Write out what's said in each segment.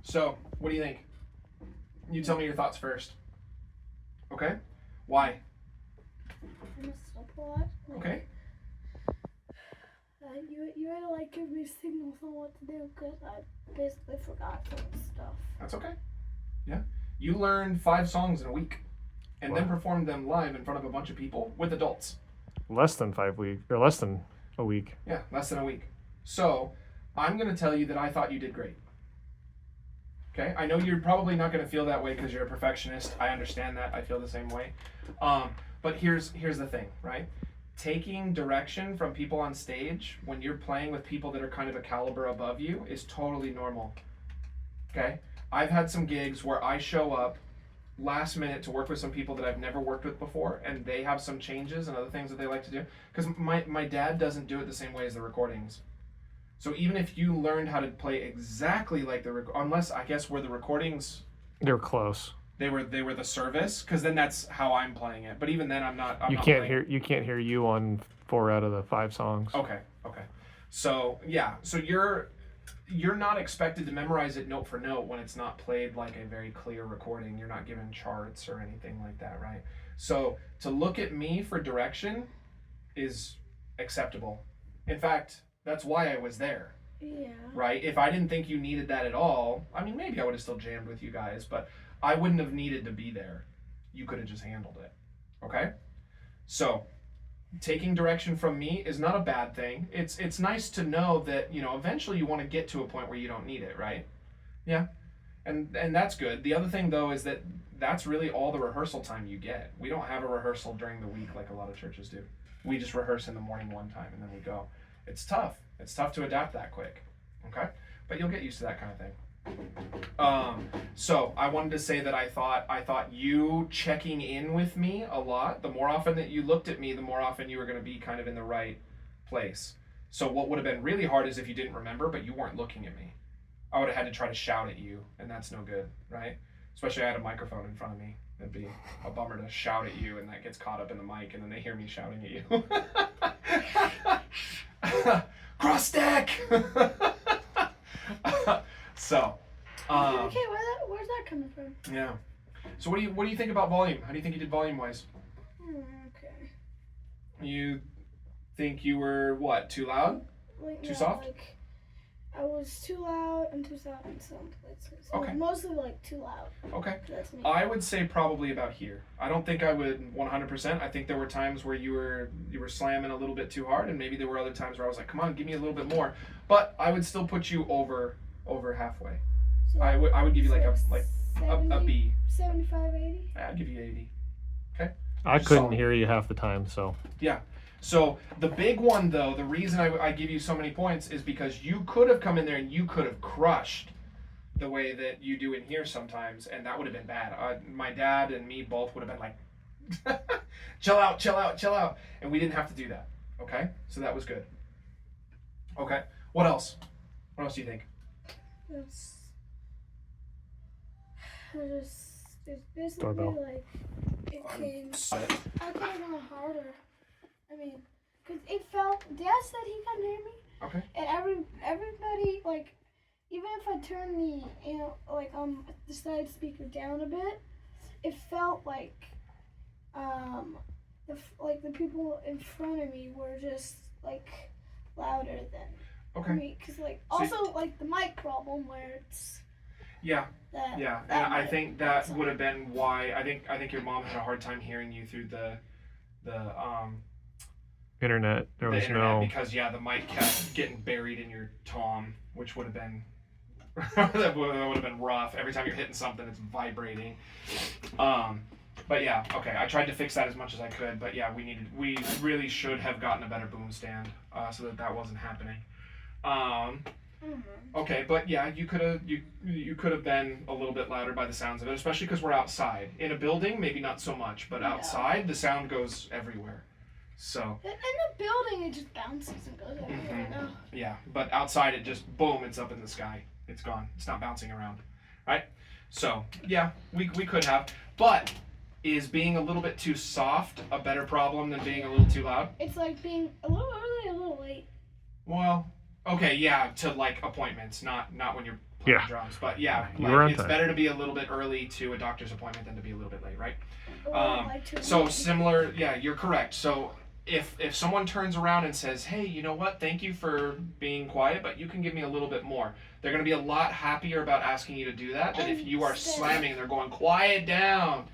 So, what do you think? You tell me your thoughts first. Okay? Why? I messed up a lot. Okay. You had to like give me signals on what to do because I basically forgot some stuff. That's okay. Yeah. You learned 5 songs in a week and then performed them live in front of a bunch of people with adults. Less than a week. Yeah, less than a week. So, I'm going to tell you that I thought you did great. Okay? I know you're probably not going to feel that way because you're a perfectionist. I understand that. I feel the same way. But here's the thing, right? Taking direction from people on stage when you're playing with people that are kind of a caliber above you is totally normal. Okay? I've had some gigs where I show up last minute to work with some people that I've never worked with before, and they have some changes and other things that they like to do. Because my dad doesn't do it the same way as the recordings. So even if you learned how to play exactly like unless I guess were the recordings, They're close. they were the service, because then that's how I'm playing it. But even then, I'm not. You can't hear you on 4 out of the 5 songs. Okay. So yeah, so you're not expected to memorize it note for note when it's not played like a very clear recording. You're not given charts or anything like that, right? So to look at me for direction is acceptable. In fact, that's why I was there. Yeah. Right? If I didn't think you needed that at all, I mean, maybe I would have still jammed with you guys, but I wouldn't have needed to be there. You could have just handled it. Okay? So, taking direction from me is not a bad thing. It's nice to know that, eventually you want to get to a point where you don't need it, right? Yeah. And that's good. The other thing, though, is that that's really all the rehearsal time you get. We don't have a rehearsal during the week like a lot of churches do. We just rehearse in the morning one time and then we go. It's tough. It's tough to adapt that quick. Okay? But you'll get used to that kind of thing. So I wanted to say that I thought you checking in with me a lot, the more often that you looked at me, the more often you were going to be kind of in the right place. So what would have been really hard is if you didn't remember, but you weren't looking at me. I would have had to try to shout at you, and that's no good, right? Especially I had a microphone in front of me. It'd be a bummer to shout at you, and that gets caught up in the mic, and then they hear me shouting at you. Cross deck! So, Okay, where's that coming from? yeah. So what do you think about volume? How do you think you did volume wise? Okay. You think you were what? Too loud? Too soft? Like, I was too loud and too soft in some places. Okay. Mostly like too loud. Okay. That's me. I would say probably about here. I don't think I would 100%. I think there were times where you were slamming a little bit too hard, and maybe there were other times where I was like, come on, give me a little bit more. But I would still put you over halfway. So I would give you like a 70, B. 75, 80? I'd give you 80. Okay. I couldn't hear you half the time, so. Yeah. So the big one, though, the reason I give you so many points is because you could have come in there and you could have crushed the way that you do in here sometimes, and that would have been bad. My dad and me both would have been like, chill out, chill out, chill out. And we didn't have to do that. Okay? So that was good. Okay. What else? What else do you think? It's basically Doorbell. like, it came on harder. I mean, because it felt, Dad said he couldn't hear me. Okay. And everybody, like, even if I turn the side speaker down a bit, it felt like, the people in front of me were just, like, louder than me. Because, like, also, like, the mic problem where it's... Yeah. Yeah, and I think that would have been why I think your mom had a hard time hearing you through the Internet. There was internet, no. because the mic kept getting buried in your tom, which would have been that would have been rough. Every time you're hitting something, it's vibrating. But yeah, okay. I tried to fix that as much as I could, but yeah, we really should have gotten a better boom stand so that wasn't happening. Okay, but yeah, you could have been a little bit louder by the sounds of it, especially because we're outside. In a building, maybe not so much, but outside, the sound goes everywhere. So. In the building, it just bounces and goes everywhere. No. Yeah, but outside, it just boom, it's up in the sky. It's gone. It's not bouncing around, right? So yeah, we could have, but is being a little bit too soft a better problem than being a little too loud? It's like being a little early, a little late. Well. Okay, yeah, to like appointments, not when you're playing Yeah. drums. But yeah, You were on it's time. better to be a little bit early to a doctor's appointment than to be a little bit late, right? Or I like to So read. similar, yeah, you're correct. So if someone turns around and says, "Hey, you know what? Thank you for being quiet, but you can give me a little bit more," they're going to be a lot happier about asking you to do that than if you are Instead- slamming and they're going, "Quiet down."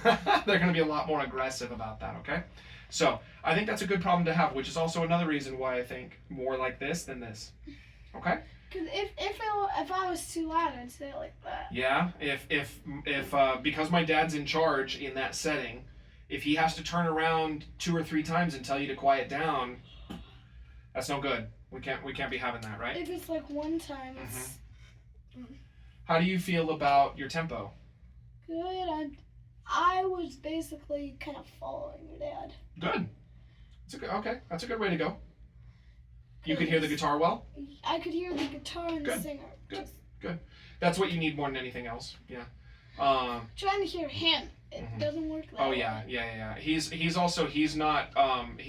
They're going to be a lot more aggressive about that. Okay, so I think that's a good problem to have, which is also another reason why I think more like this than this. Okay. Because if I was too loud, I'd say it like that. Yeah, if because my dad's in charge in that setting, if he has to turn around 2 or 3 times and tell you to quiet down, that's no good. We can't be having that, right? If it's like one time, it's How do you feel about your tempo? good. I was basically kind of following your dad. Good. That's a good way to go. You could hear the guitar well? I could hear the guitar and the Good, singer. good. Just That's what you need more than anything else. Yeah. trying to hear him. It doesn't work that Oh way. yeah. He's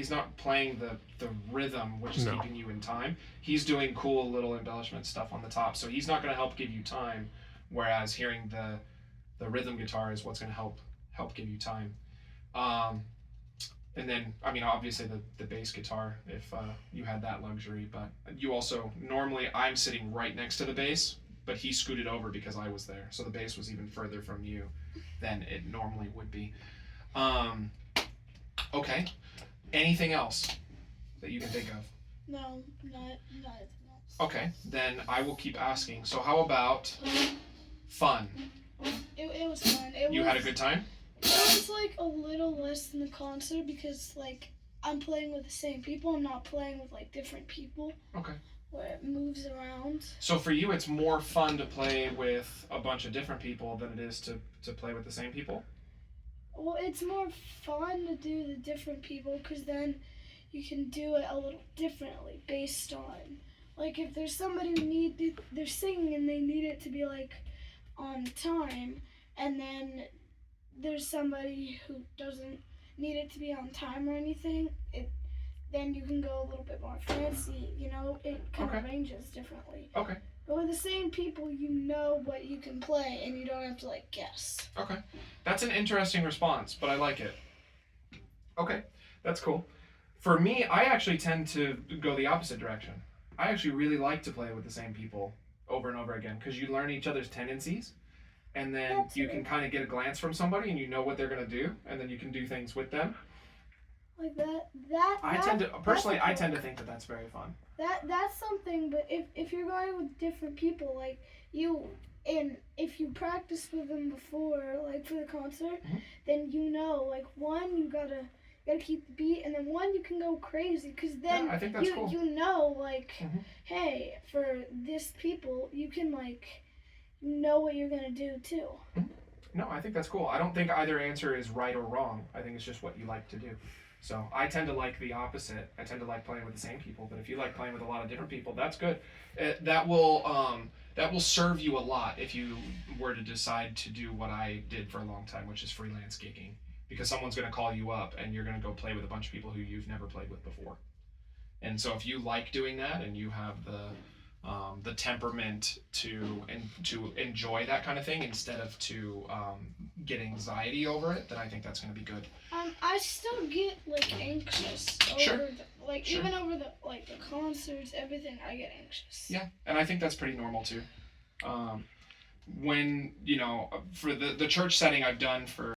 not playing the rhythm which is No. keeping you in time. He's doing cool little embellishment stuff on the top, so he's not going to help give you time. Whereas hearing the rhythm guitar is what's going to help give you time. And then I mean obviously the bass guitar if you had that luxury, but you also normally I'm sitting right next to the bass, but he scooted over because I was there, so the bass was even further from you than it normally would be. Okay. Anything else that you can think of? No, not anything else. Okay, then I will keep asking. So how about fun? It was fun. You had a good time? It was like a little less than the concert because like I'm playing with the same people. I'm not playing with like different people. Okay. Where it moves around. So for you it's more fun to play with a bunch of different people than it is to play with the same people? Well, it's more fun to do the different people because then you can do it a little differently based on, like, if there's somebody who they're singing and they need it to be like on time, and then there's somebody who doesn't need it to be on time or anything. Then you can go a little bit more fancy. You know, it kind of ranges differently. Okay. But with the same people, you know what you can play, and you don't have to like guess. Okay. That's an interesting response, but I like it. Okay. That's cool. For me, I actually tend to go the opposite direction. I actually really like to play with the same people over and over again because you learn each other's tendencies, and then That's you right. can kind of get a glance from somebody and you know what they're going to do, and then you can do things with them. Like that. I tend to think that that's very fun. That's something. But if you're going with different people, like if you practice with them before, like for the concert, then you know, like one you gotta keep the beat, and then one you can go crazy because then Yeah, I think that's cool. you know, like, Mhm. hey, for this people you can like know what you're gonna do too. No, I think that's cool. I don't think either answer is right or wrong. I think it's just what you like to do. So I tend to like the opposite. I tend to like playing with the same people. But if you like playing with a lot of different people, that's good. That will serve you a lot if you were to decide to do what I did for a long time, which is freelance gigging. Because someone's going to call you up and you're going to go play with a bunch of people who you've never played with before. And so if you like doing that and you have the temperament to enjoy that kind of thing instead of to get anxiety over it, then I think that's going to be good. I still get like anxious over Sure. Sure. even over the concerts, everything. I get anxious. Yeah, and I think that's pretty normal too. When for the church setting I've done for